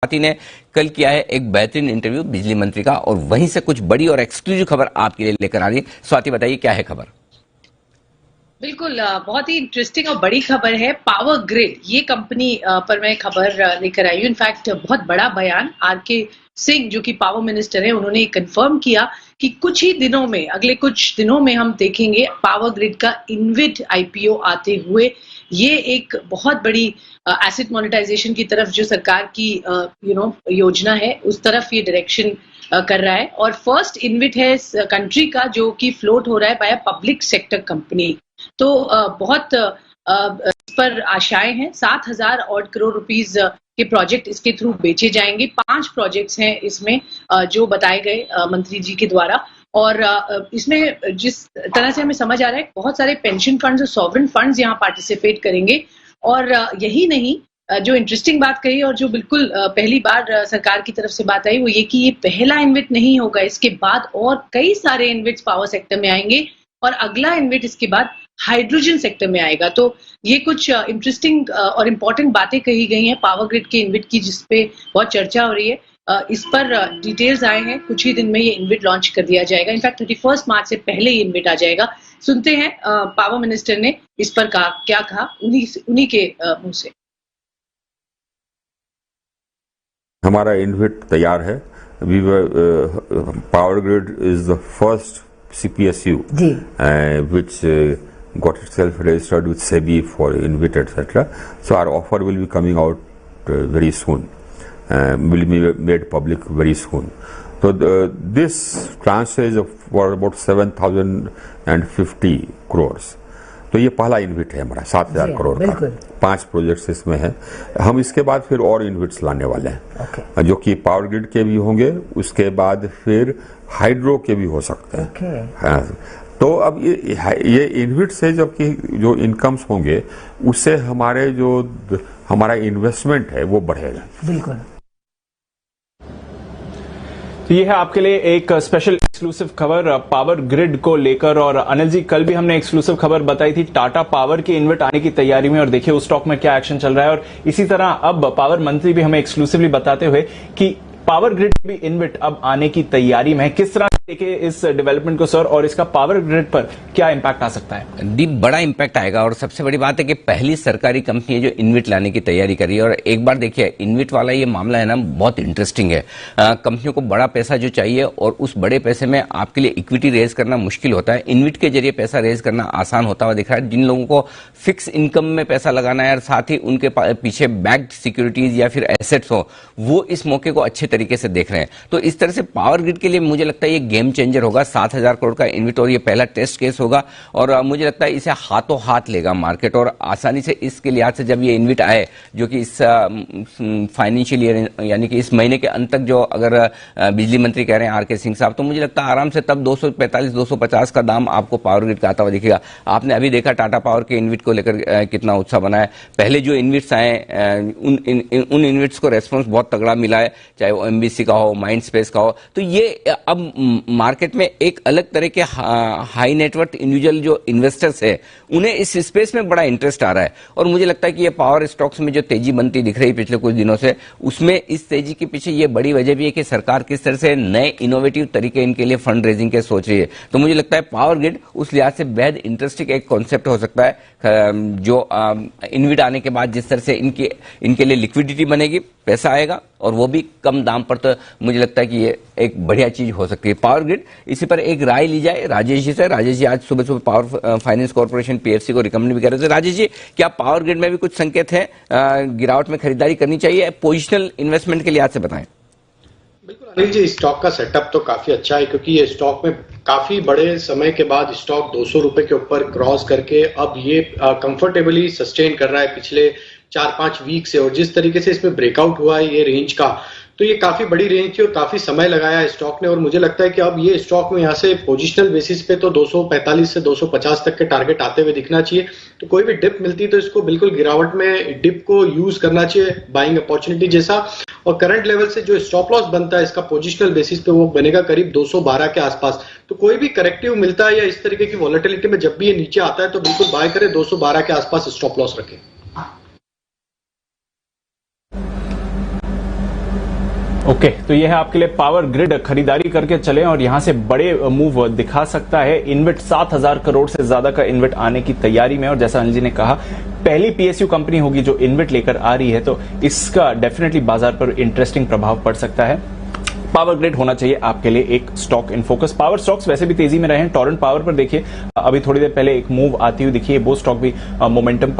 स्वाति ने कल किया है एक बेहतरीन इंटरव्यू बिजली मंत्री का, और वहीं से कुछ बड़ी और एक्सक्लूसिव खबर आपके लिए लेकर आ रही है। स्वाति बताइए क्या है खबर। बिल्कुल, बहुत ही इंटरेस्टिंग और बड़ी खबर है। पावर ग्रिड ये कंपनी पर मैं खबर लेकर आई हूँ। इनफैक्ट बहुत बड़ा बयान आर.के. सिंह जो कि पावर मिनिस्टर है, उन्होंने कंफर्म किया कि कुछ ही दिनों में, अगले कुछ दिनों में हम देखेंगे पावर ग्रिड का इनविट आईपीओ आते हुए। ये एक बहुत बड़ी एसेट मोनेटाइजेशन की तरफ जो सरकार की योजना है, उस तरफ ये डायरेक्शन कर रहा है। और फर्स्ट इनविट है इस कंट्री का जो कि फ्लोट हो रहा है by a public sector company. तो बहुत इस पर आशाएं हैं। 7,000 और करोड़ रुपीस के प्रोजेक्ट इसके थ्रू बेचे जाएंगे। 5 प्रोजेक्ट्स हैं इसमें जो बताए गए मंत्री जी के द्वारा। और इसमें जिस तरह से हमें समझ आ रहा है, बहुत सारे पेंशन फंड्स और सॉवरेन फंड्स यहाँ पार्टिसिपेट करेंगे। और यही नहीं, जो इंटरेस्टिंग बात कही और जो बिल्कुल पहली बार सरकार की तरफ से बात आई, वो ये कि ये पहला इन्विट नहीं होगा। इसके बाद और कई सारे इन्विट्स पावर सेक्टर में आएंगे और अगला इन्विट इसके बाद हाइड्रोजन सेक्टर में आएगा। तो ये कुछ इंटरेस्टिंग और इम्पोर्टेंट बातें कही गई हैं पावर ग्रिड के इन्विट की, जिसपे बहुत चर्चा हो रही है। इस पर डिटेल्स आए हैं, कुछ ही दिन में ये इन्विट लॉन्च कर दिया जाएगा। इनफैक्ट 31 मार्च से पहले ये इन्विट आ जाएगा। सुनते हैं पावर मिनिस्टर ने इस पर क्या कहा उन्हीं के मुंह से। हमारा इन्विट तैयार है। Power grid is the first CPSU which got itself registered with SEBI for InvIT, etc. So our offer will be coming out very soon, will be made public very soon. So this tranche is for about 7,050 crores. तो ये पहला InvIT है हमारा 7,000 करोड़ का। 5 projects इसमें हैं। हम इसके बाद फिर और इन्विट्स लाने वाले हैं, जो कि पावर ग्रिड के भी होंगे, उसके बाद फिर हाइड्रो के भी हो सकते हैं। हाँ, तो अब ये इन्विट से जबकि जो इनकम्स होंगे, उससे हमारा इन्वेस्टमेंट है वो बढ़ेगा। बिल्कुल। तो ये है आपके लिए एक स्पेशल एक्सक्लूसिव खबर पावर ग्रिड को लेकर। और अनिल जी, कल भी हमने एक्सक्लूसिव खबर बताई थी टाटा पावर के इन्विट आने की तैयारी में, और देखिए उस स्टॉक में क्या एक्शन चल रहा है। और इसी तरह अब पावर मंत्री भी हमें एक्सक्लूसिवली बताते हुए कि पावर ग्रिड भी इन्विट अब आने की तैयारी में है। किस तरह देखिए इस डेवलपमेंट को सर, और इसका पावर ग्रिड पर क्या इंपैक्ट आ सकता है? दीप, बड़ा इंपैक्ट आएगा। और सबसे बड़ी बात है कि पहली सरकारी कंपनी है जो इन्विट लाने की तैयारी कर रही है। और एक बार देखिए, इन्विट वाला ये मामला है ना, बहुत इंटरेस्टिंग है। कंपनियों को बड़ा पैसा जो चाहिए, और उस बड़े पैसे में आपके लिए इक्विटी रेज करना मुश्किल होता है। इन्विट के जरिए पैसा रेज करना आसान होता हुआ दिख रहा है। जिन लोगों को फिक्स इनकम में पैसा लगाना है और साथ ही उनके पीछे बैक्ड सिक्योरिटीज या फिर एसेट्स हो, वो इस मौके को अच्छे तरीके से देख रहे हैं। तो इस तरह से पावर ग्रिड के लिए मुझे लगता है ये गेम चेंजर होगा। 7,000 करोड़ का इन्विट, और ये पहला टेस्ट केस होगा। और मुझे लगता है इसे हाथों हाथ लेगा मार्केट, और आसानी से इसके लिहाज से जब ये इन्विट आए, जो कि इस फाइनेंशियल ईयर यानी कि इस महीने के अंत तक, जो अगर बिजली मंत्री कह रहे हैं आर.के. सिंह साहब, तो मुझे लगता है आराम से तब 245-250 का दाम आपको पावर ग्रिड का आता हुआ दिखेगा। आपने अभी देखा टाटा पावर के इन्विट को लेकर कितना उत्साह बना है। पहले जो इन्विट्स आए, उन इन्विट्स को रेस्पॉन्स बहुत तगड़ा मिला है, चाहे वो MBC का हो, माइंड स्पेस का हो। तो ये अब मार्केट में एक अलग तरह के हाई नेटवर्थ इंडिविजुअल जो इन्वेस्टर्स है, उन्हें इस स्पेस में बड़ा इंटरेस्ट आ रहा है। और मुझे लगता है कि ये पावर स्टॉक्स में जो तेजी बनती दिख रही है पिछले कुछ दिनों से, उसमें इस तेजी के पीछे ये बड़ी वजह भी है कि सरकार किस तरह से नए इनोवेटिव तरीके इनके लिए फंड रेजिंग के सोच रही है। तो मुझे लगता है पावर ग्रिड उस लिहाज से बेहद इंटरेस्टिंग एक कॉन्सेप्ट हो सकता है, जो इन्विट आने के बाद जिस तरह से इनके लिए लिक्विडिटी बनेगी, पैसा आएगा, और वो भी कम दाम पर। तो मुझे लगता है कि ये एक बढ़िया चीज हो सकती है पावर ग्रिड। इसी पर एक राय ली जाए राजेश जी से। राजेश जी आज सुबह पावर फाइनेंस कॉर्पोरेशन PFC को रिकमेंड भी कर रहे थे। राजेश जी, क्या पावर ग्रिड में भी कुछ संकेत है गिरावट में खरीदारी करनी चाहिए? पोजिशनल इन्वेस्टमेंट के लिहाज से बताएं। बिल्कुल अनिल जी, स्टॉक का सेटअप तो काफी अच्छा है, क्योंकि ये स्टॉक में काफी बड़े समय के बाद स्टॉक 200 रुपए के ऊपर क्रॉस करके अब ये कंफर्टेबली सस्टेन कर रहा है पिछले 4-5 वीक से। और जिस तरीके से इसमें ब्रेकआउट हुआ है ये रेंज का, तो ये काफी बड़ी रेंज थी और काफी समय लगाया है स्टॉक ने। और मुझे लगता है कि अब ये स्टॉक में यहाँ से पोजिशनल बेसिस पे तो 245 से 250 तक के टारगेट आते हुए दिखना चाहिए। तो कोई भी डिप मिलती तो इसको बिल्कुल गिरावट में डिप को यूज करना चाहिए बाइंग अपॉर्चुनिटी जैसा। और करंट लेवल से जो स्टॉप लॉस बनता है इसका पोजिशनल बेसिस पे, वो बनेगा करीब 212 के आसपास। तो कोई भी करेक्टिव मिलता है या इस तरीके की वॉलेटिलिटी में जब भी ये नीचे आता है, तो बिल्कुल बाय करें, 212 के आसपास स्टॉप लॉस रखें। ओके, तो यह है आपके लिए पावर ग्रिड। खरीदारी करके चले और यहां से बड़े मूव दिखा सकता है। इन्विट 7,000 करोड़ से ज्यादा का इन्विट आने की तैयारी में, और जैसा अनिल जी ने कहा पहली पीएसयू कंपनी होगी जो इन्विट लेकर आ रही है, तो इसका डेफिनेटली बाजार पर इंटरेस्टिंग प्रभाव पड़ सकता है। पावर ग्रिड होना चाहिए आपके लिए एक stock in focus. Power stocks वैसे भी तेजी में रहे हैं। टोरेंट पावर पर देखिए अभी थोड़ी देर पहले एक मूव आती हुई दिखी है, वो स्टॉक भी मोमेंटम